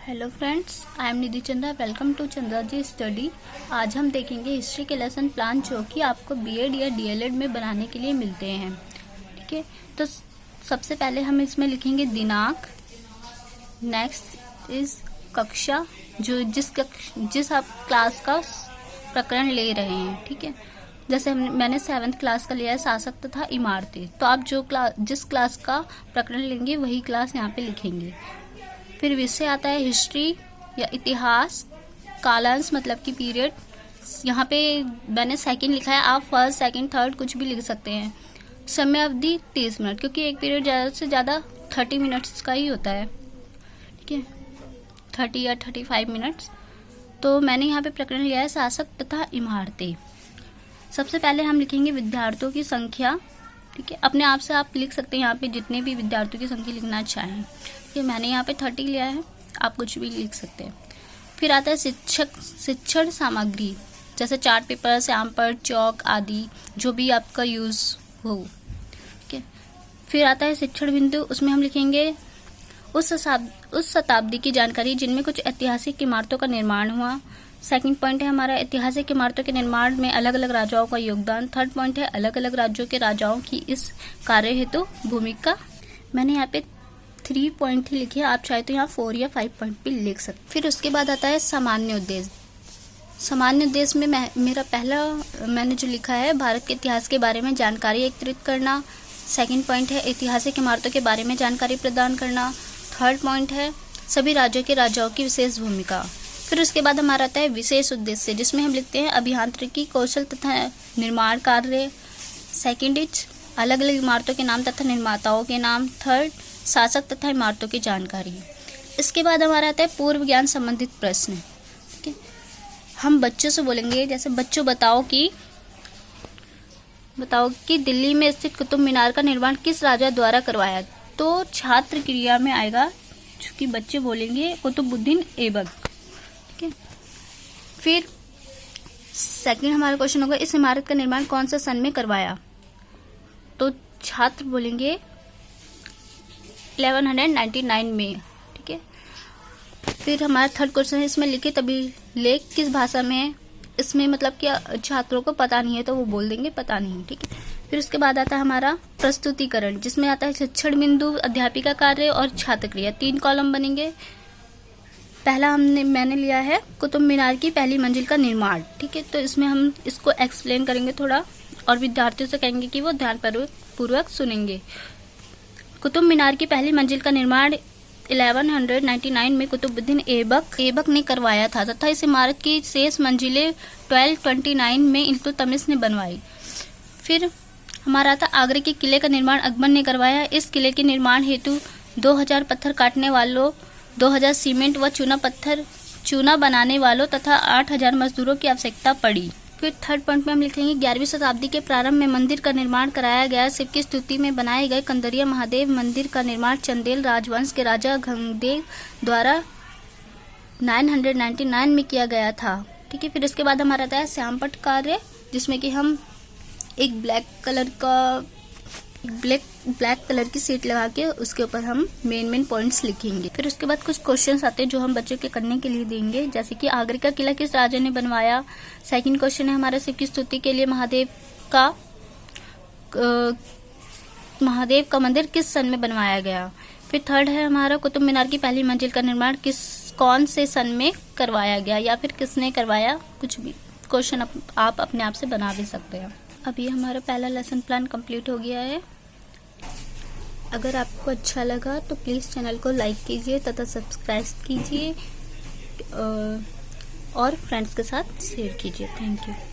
Hello friends, I am Nidhi Chandra. Welcome to Chandra ji study. आज हम देखेंगे हिस्ट्री के लेसन प्लान जो कि आपको बीएड या डीएलएड में बनाने के लिए मिलते हैं। ठीक है, तो सबसे पहले हम इसमें लिखेंगे दिनांक। नेक्स्ट इज कक्षा, जो जिस आप क्लास का प्रकरण ले रहे हैं। ठीक है, जैसे मैंने 7th क्लास का लिया है, शासक तथा इमारतें। तो आप जिस क्लास का प्रकरण लेंगे वही क्लास यहाँ पे लिखेंगे। फिर विषय आता है हिस्ट्री या इतिहास। कालांश मतलब कि पीरियड। यहाँ पे मैंने सेकंड लिखा है, आप फर्स्ट सेकंड थर्ड कुछ भी लिख सकते हैं। समय अवधि 30 मिनट, क्योंकि एक पीरियड ज़्यादा से ज़्यादा 30 मिनट्स का ही होता है। ठीक है, 30 या 35 मिनट्स। तो मैंने यहाँ पे प्रकरण लिया है शासक तथा इमारतें। सबसे पहले हम लिखेंगे विद्यार्थियों की संख्या। ठीक है, अपने आप से आप लिख सकते हैं यहाँ पे जितने भी विद्यार्थियों की संख्या लिखना चाहें। ठीक है, मैंने यहाँ पे 30 लिया है, आप कुछ भी लिख सकते हैं। फिर आता है शिक्षण सामग्री, जैसे चार्ट पेपर, श्याम पट्ट, चौक आदि, जो भी आपका यूज हो। ठीक है, फिर आता है शिक्षण बिंदु। उसमें हम लिखेंगे उस शताब्दी की जानकारी जिनमें कुछ ऐतिहासिक इमारतों का निर्माण हुआ। सेकंड पॉइंट है हमारा ऐतिहासिक इमारतों के निर्माण में अलग अलग राजाओं का योगदान। थर्ड पॉइंट है अलग अलग राज्यों के राजाओं की इस कार्य हेतु भूमिका। मैंने यहाँ पे 3 पॉइंट ही लिखे, आप चाहे तो यहाँ 4 या 5 पॉइंट भी लिख सकते। फिर उसके बाद आता है सामान्य उद्देश्य। सामान्य उद्देश्य में मेरा पहला मैंने जो लिखा है, भारत के इतिहास के बारे में जानकारी एकत्रित करना। सेकंड पॉइंट है ऐतिहासिक इमारतों के बारे में जानकारी प्रदान करना। थर्ड पॉइंट है सभी राज्यों के राजाओं की विशेष भूमिका। फिर उसके बाद हमारा आता है विशेष उद्देश्य, जिसमें हम लिखते हैं अभियांत्रिकी कौशल तथा निर्माण कार्य। सेकंड इज अलग अलग इमारतों के नाम तथा निर्माताओं के नाम। थर्ड शासक तथा इमारतों की जानकारी। इसके बाद हमारा आता है पूर्व ज्ञान संबंधित प्रश्न। ठीक है, हम बच्चों से बोलेंगे, जैसे बच्चों बताओ कि दिल्ली में स्थित कुतुब मीनार का निर्माण किस राजा द्वारा करवाया। तो छात्र क्रिया में आएगा, चूंकि बच्चे बोलेंगे कुतुबुद्दीन ऐबक। ठीक है, फिर सेकंड हमारा क्वेश्चन होगा इस इमारत का निर्माण कौन सा सन में करवाया। तो छात्र बोलेंगे 1199 में। ठीक है, फिर हमारा थर्ड क्वेश्चन है इसमें लिखित अभिलेख किस भाषा में है। इसमें मतलब कि छात्रों को पता नहीं है तो वो बोल देंगे पता नहीं। ठीक है, फिर उसके बाद आता है हमारा प्रस्तुतिकरण, जिसमें आता है शिक्षण बिंदु, अध्यापिका कार्य और छात्र क्रिया। 3 कॉलम बनेंगे। पहला मैंने लिया है कुतुब मीनार की पहली मंजिल का निर्माण। ठीक है, तो इसमें हम इसको एक्सप्लेन करेंगे थोड़ा और विद्यार्थियों से कहेंगे कि वो ध्यानपूर्वक सुनेंगे। कुतुब मीनार की पहली मंजिल का निर्माण 1199 में कुतुबुद्दीन ऐबक ने करवाया था तथा इस इमारत की शेष मंजिलें 1229 में इल्तुतमिश ने बनवाई। फिर हमारा था आगरे के किले का निर्माण अकबर ने करवाया। इस किले के निर्माण हेतु 2000 पत्थर काटने वालों, 2000 सीमेंट व चूना बनाने वालों तथा 8000 मजदूरों की आवश्यकता पड़ी। फिर थर्ड पॉइंट में हम लिखेंगे 11वीं शताब्दी के प्रारंभ में मंदिर का निर्माण कराया गया। शिव की स्तुति में बनाए गए कंदरिया महादेव मंदिर का निर्माण चंदेल राजवंश के राजा गंगदेव द्वारा 999 में किया गया था। ठीक है, फिर इसके बाद हमारा आता है श्याम पट्ट कार्य, जिसमें कि हम एक ब्लैक कलर की शीट लगा के उसके ऊपर हम मेन पॉइंट्स लिखेंगे। फिर उसके बाद कुछ क्वेश्चंस आते हैं जो हम बच्चों के करने के लिए देंगे, जैसे कि आगरे का किला किस राजा ने बनवाया। सेकंड क्वेश्चन है हमारा शिव की स्तुति के लिए महादेव का मंदिर किस सन में बनवाया गया। फिर थर्ड है हमारा कुतुब मीनार की पहली मंजिल का निर्माण कौन से सन में करवाया गया या फिर किसने करवाया। कुछ भी क्वेश्चन आप अपने आप से बना भी सकते हैं। अभी हमारा पहला लेसन प्लान कंप्लीट हो गया है। अगर आपको अच्छा लगा तो प्लीज़ चैनल को लाइक कीजिए तथा सब्सक्राइब कीजिए और फ्रेंड्स के साथ शेयर कीजिए। Thank you.